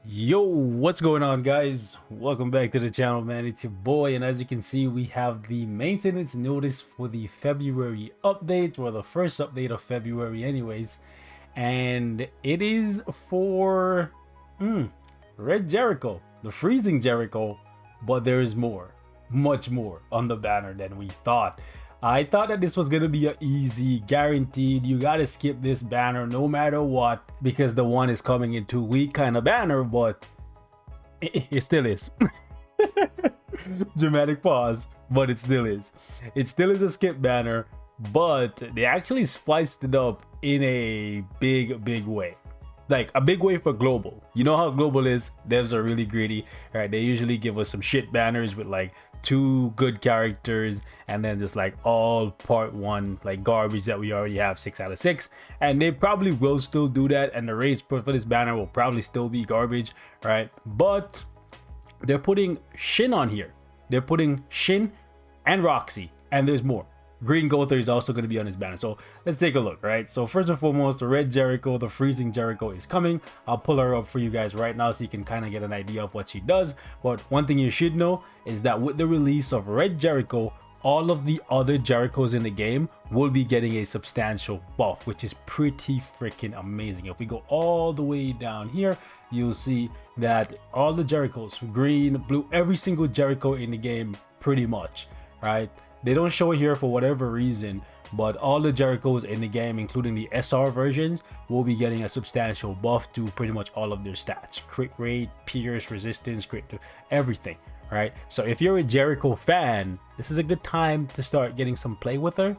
Yo, what's going on, guys? Welcome back to the channel, man. It's your boy, and as you can see, we have the maintenance notice for the February update, or the first update of February anyways, and it is for Red Jericho, the freezing Jericho, but there is more, much more on the banner than we thought. I thought that this was gonna be an easy, guaranteed, you gotta skip this banner no matter what, because the one is coming in 2 week kind of banner, but it still is. Dramatic pause, but it still is. It still is a skip banner, but they actually spiced it up in a big way. Like a big way for global. You know how global is? Devs are really greedy. All right, they usually give us some shit banners with like 2 good characters and then just like all part 1 like garbage that we already have 6 out of 6, and they probably will still do that, and the rates for this banner will probably still be garbage, right? But they're putting Shin on here. They're putting Shin and Roxy, and there's more. Green Gother is also going to be on his banner. So let's take a look, right? So first and foremost, the Red Jericho, the Freezing Jericho is coming. I'll pull her up for you guys right now so you can kind of get an idea of what she does. But one thing you should know is that with the release of Red Jericho, all of the other Jerichos in the game will be getting a substantial buff, which is pretty freaking amazing. If we go all the way down here, you'll see that all the Jerichos, green, blue, every single Jericho in the game pretty much, right? They don't show it here for whatever reason, but all the Jerichos in the game, including the SR versions, will be getting a substantial buff to pretty much all of their stats. Crit rate, pierce, resistance, crit, everything, right? So if you're a Jericho fan, this is a good time to start getting some play with her.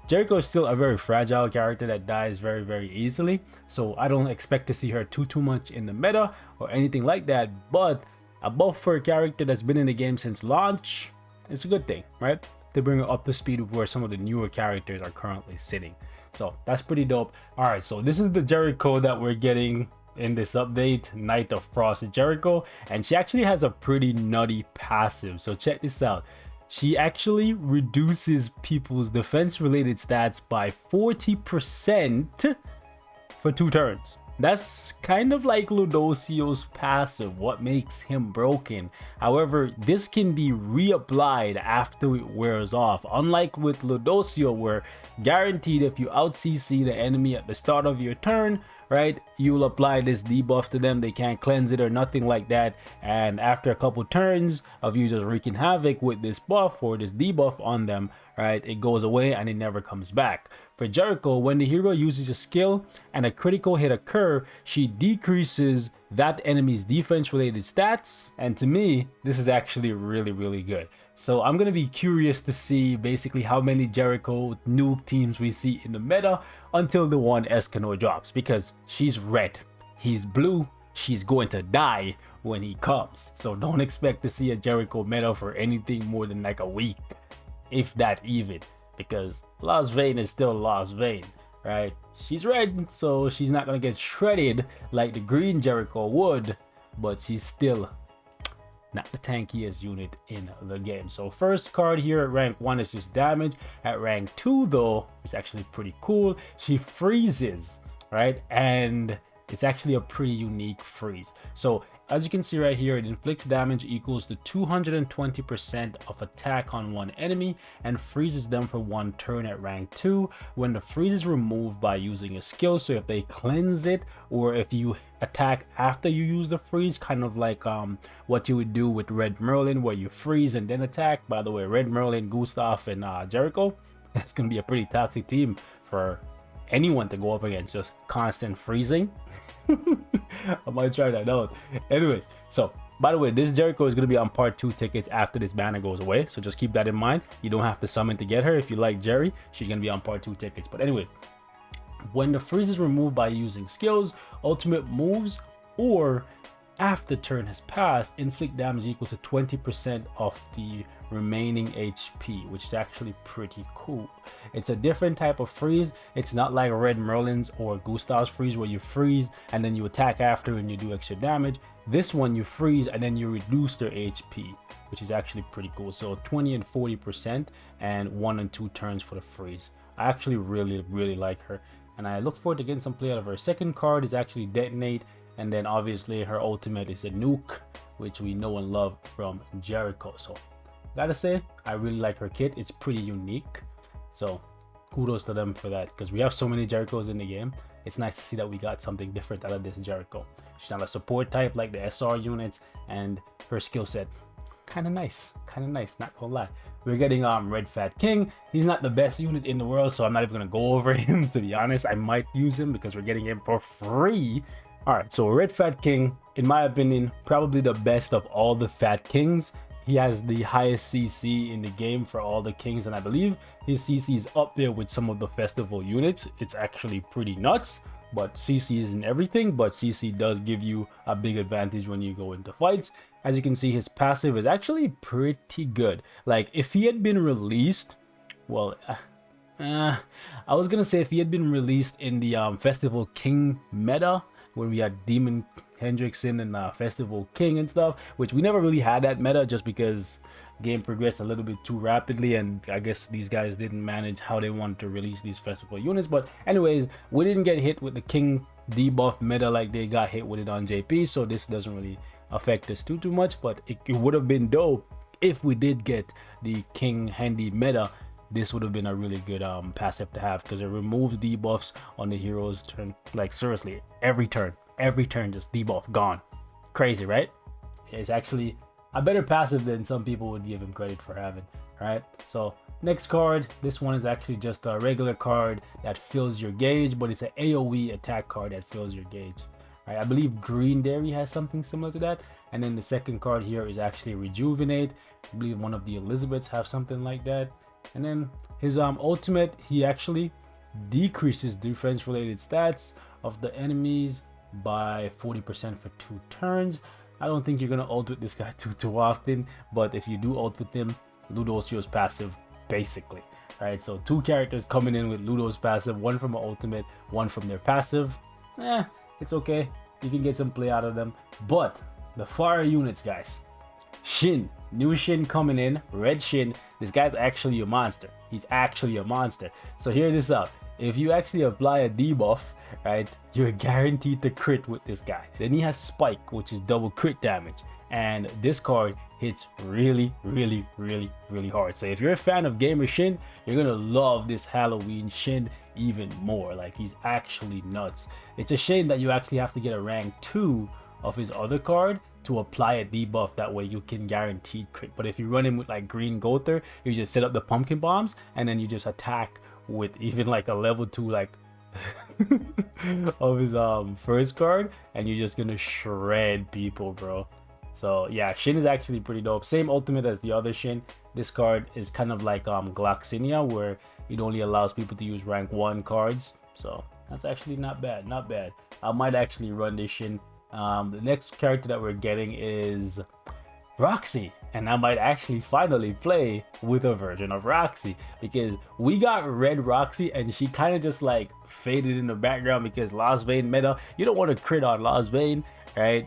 Jericho is still a very fragile character that dies very easily, so I don't expect to see her too much in the meta or anything like that, but a buff for a character that's been in the game since launch, it's a good thing, right? To bring her up to speed with where some of the newer characters are currently sitting. So that's pretty dope. All right, so this is the Jericho that we're getting in this update, Night of Frost Jericho, and she actually has a pretty nutty passive. So check this out. She actually reduces people's defense related stats by 40% for 2 turns. That's kind of like Ludocio's passive, what makes him broken. However, this can be reapplied after it wears off. Unlike with Ludocio, where guaranteed if you out CC the enemy at the start of your turn, right, you'll apply this debuff to them. They can't cleanse it or nothing like that, and after a couple turns of you just wreaking havoc with this buff or this debuff on them, right, it goes away and it never comes back. For Jericho, when the hero uses a skill and a critical hit occur, she decreases that enemy's defense related stats, and to me this is actually really good. So I'm gonna be curious to see basically how many Jericho nuke teams we see in the meta until the one Escanor drops, because she's red, he's blue, she's going to die when he comes. So don't expect to see a Jericho meta for anything more than like a week, if that even, because Lost Vein is still Lost Vein, right? She's red, so she's not gonna get shredded like the green Jericho would, but she's still not the tankiest unit in the game. So first card here at rank 1 is just damage. At rank 2 though, it's actually pretty cool. She freezes, right? And it's actually a pretty unique freeze. So as you can see right here, it inflicts damage equals to 220% of attack on one enemy and freezes them for 1 turn at rank 2 when the freeze is removed by using a skill. So if they cleanse it, or if you attack after you use the freeze, kind of like what you would do with Red Merlin, where you freeze and then attack. By the way, Red Merlin, Gustav, and Jericho, that's gonna be a pretty toxic team for anyone to go up against, just constant freezing. I might try that out. Anyways, so by the way, this Jericho is going to be on part 2 tickets after this banner goes away, so just keep that in mind. You don't have to summon to get her. If you like Jerry, she's going to be on part 2 tickets. But anyway, when the freeze is removed by using skills, ultimate moves, or after turn has passed, inflict damage equals to 20% of the remaining HP, which is actually pretty cool. It's a different type of freeze. It's not like Red Merlin's or Gustav's freeze, where you freeze and then you attack after and you do extra damage. This one, you freeze and then you reduce their HP, which is actually pretty cool. So 20 and 40% and 1 and 2 turns for the freeze. I actually really like her, and I look forward to getting some play out of her. Second card is actually Detonate, And then obviously her ultimate is a nuke, which we know and love from Jericho. So gotta say, I really like her kit. It's pretty unique. So kudos to them for that, because we have so many Jerichos in the game. It's nice to see that we got something different out of this Jericho. She's not a support type like the SR units, and her skill set kind of nice, not gonna lie. We're getting Red Fat King. He's not the best unit in the world, so I'm not even gonna go over him, to be honest. I might use him because we're getting him for free. All right, so Red Fat King, in my opinion, probably the best of all the Fat Kings. He has the highest CC in the game for all the kings, and I believe his CC is up there with some of the festival units. It's actually pretty nuts, but CC isn't everything, but CC does give you a big advantage when you go into fights. As you can see, his passive is actually pretty good. Like, if he had been released, well, I was gonna say if he had been released in the Festival King meta, where we had Demon Hendrickson and Festival King and stuff, which we never really had that meta just because game progressed a little bit too rapidly, and I guess these guys didn't manage how they wanted to release these festival units. But anyways, we didn't get hit with the King debuff meta like they got hit with it on JP, so this doesn't really affect us too much. But it would have been dope if we did get the King Handy meta. This would have been a really good passive to have, because it removes debuffs on the hero's turn. Like, seriously, every turn just debuff gone. Crazy, right? It's actually a better passive than some people would give him credit for having. All right, so next card, this one is actually just a regular card that fills your gauge, but it's an AoE attack card that fills your gauge. Right, I believe Green Dairy has something similar to that. And then the second card here is actually Rejuvenate. I believe one of the Elizabeths have something like that. And then his ultimate, he actually decreases defense related stats of the enemies by 40% for 2 turns. I don't think you're gonna ult with this guy too often, but if you do ult with him, Ludosio's passive, basically. Right, so 2 characters coming in with Ludo's passive, one from an ultimate, one from their passive. It's okay, you can get some play out of them. But the fire units, guys. Shin, new Shin coming in, red Shin. This guy's actually a monster. He's actually a monster. So hear this out. If you actually apply a debuff, right, you're guaranteed to crit with this guy. Then he has Spike, which is double crit damage. And this card hits really hard. So if you're a fan of Gamer Shin, you're gonna love this Halloween Shin even more. Like, he's actually nuts. It's a shame that you actually have to get a rank 2 of his other card to apply a debuff. That way you can guarantee crit. But if you run him with like Green Gother, you just set up the pumpkin bombs and then you just attack with even like a level 2 like of his first card, and you're just gonna shred people, bro. So yeah, Shin is actually pretty dope. Same ultimate as the other Shin. This card is kind of like Gloxinia, where it only allows people to use rank 1 cards. So that's actually not bad, not bad. I might actually run this Shin. The next character that we're getting is Roxy, and I might actually finally play with a version of Roxy, because we got red Roxy and she kind of just like faded in the background because Lost Vein meta. You don't want to crit on Lost Vein, right?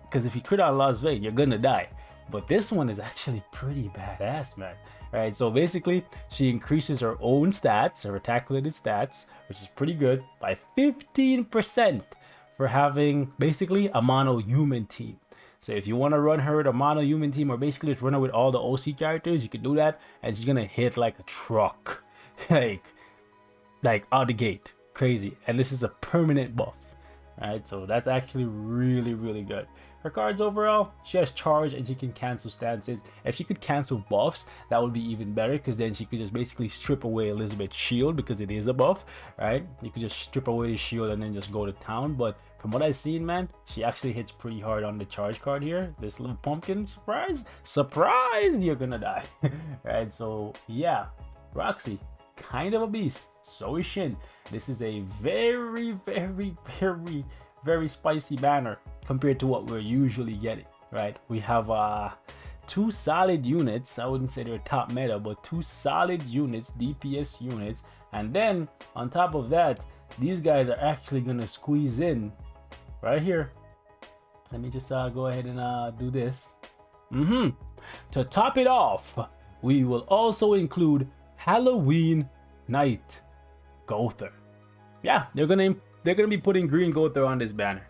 Because if you crit on Lost Vein, you're gonna die. But this one is actually pretty badass, man. Right, so basically she increases her own stats, her attack related stats, which is pretty good, by 15% for having basically a mono human team. So if you want to run her with a mono human team, or basically just run her with all the OC characters, you can do that, and she's gonna hit like a truck, like out the gate, crazy. And this is a permanent buff, right? So that's actually really good. Her cards overall, she has charge and she can cancel stances. If she could cancel buffs, that would be even better, because then she could just basically strip away Elizabeth's shield, because it is a buff, right? You could just strip away the shield and then just go to town. But from what I've seen, man, she actually hits pretty hard on the charge card here. This little pumpkin, surprise, you're gonna die. Right, so yeah, Roxy, kind of a beast. So is Shin. This is a very spicy banner compared to what we're usually getting, right? We have 2 solid units. I wouldn't say they're top meta, but 2 solid units, DPS units. And then on top of that, these guys are actually gonna squeeze in right here. Let me just go ahead and do this. To top it off, we will also include Halloween Night Gother. Yeah, they're gonna be putting Green Gother on this banner.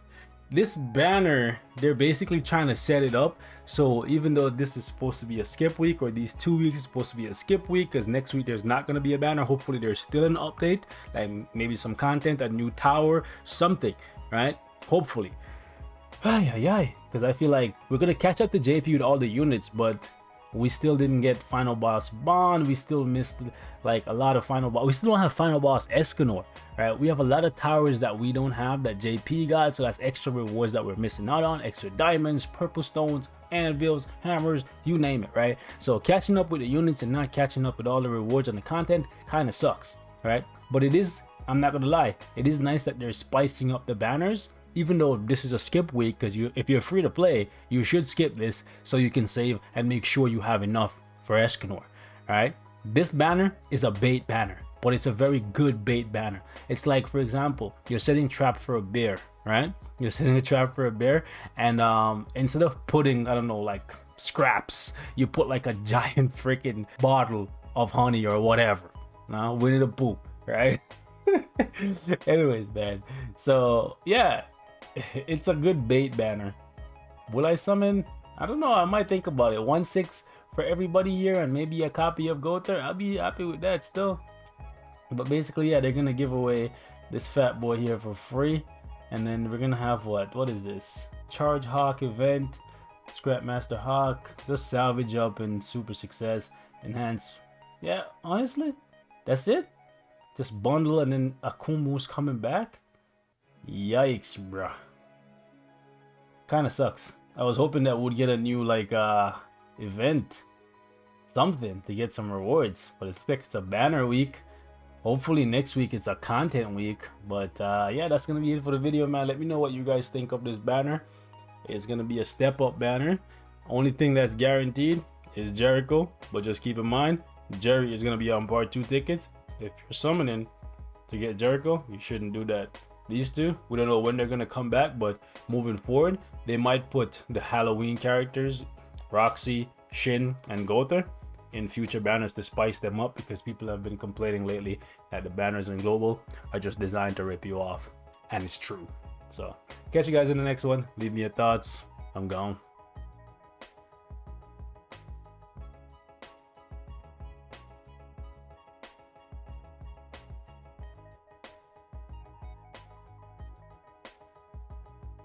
this banner, they're basically trying to set it up. So even though this is supposed to be a skip week, or these 2 weeks is supposed to be a skip week, because next week there's not going to be a banner. Hopefully there's still an update, like maybe some content, a new tower, something, right? Hopefully. Because I feel like we're going to catch up to JP with all the units, but we still didn't get final boss Bond. We still missed like a lot of final boss. We still don't have final boss Escanor, right? We have a lot of towers that we don't have that JP got, so that's extra rewards that we're missing out on. Extra diamonds, purple stones, anvils, hammers, you name it, right? So catching up with the units and not catching up with all the rewards and the content kind of sucks, right? But it is, I'm not gonna lie, it is nice that they're spicing up the banners. Even though this is a skip week, because if you're free to play, you should skip this so you can save and make sure you have enough for Escanor. Alright, this banner is a bait banner, but it's a very good bait banner. It's like, for example, you're setting trap for a bear, right? You're setting a trap for a bear, and instead of putting, I don't know, like scraps, you put like a giant freaking bottle of honey or whatever. Now, Winnie the Pooh, right? Anyways, man, so yeah, it's a good bait banner. Will I summon? I don't know, I might think about it. 1/6 for everybody here and maybe a copy of Gother. I'll be happy with that still. But basically, yeah, they're gonna give away this fat boy here for free, and then we're gonna have what is this? Charge Hawk event, Scrap Master Hawk, just salvage up and super success, enhance. Yeah, honestly, that's it. Just bundle and then Akumu's coming back. Yikes, bruh. Kinda sucks. I was hoping that we'd get a new like event, something to get some rewards, but it's a banner week. Hopefully next week it's a content week. But yeah, that's gonna be it for the video, man. Let me know what you guys think of this banner. It's gonna be a step up banner. Only thing that's guaranteed is Jericho, but just keep in mind Jerry is gonna be on part 2 tickets. If you're summoning to get Jericho, you shouldn't do that. These two, we don't know when they're gonna come back, but moving forward, they might put the Halloween characters, Roxy, Shin, and Gother, in future banners to spice them up, because people have been complaining lately that the banners in global are just designed to rip you off, and it's true. So catch you guys in the next one. Leave me your thoughts. I'm gone.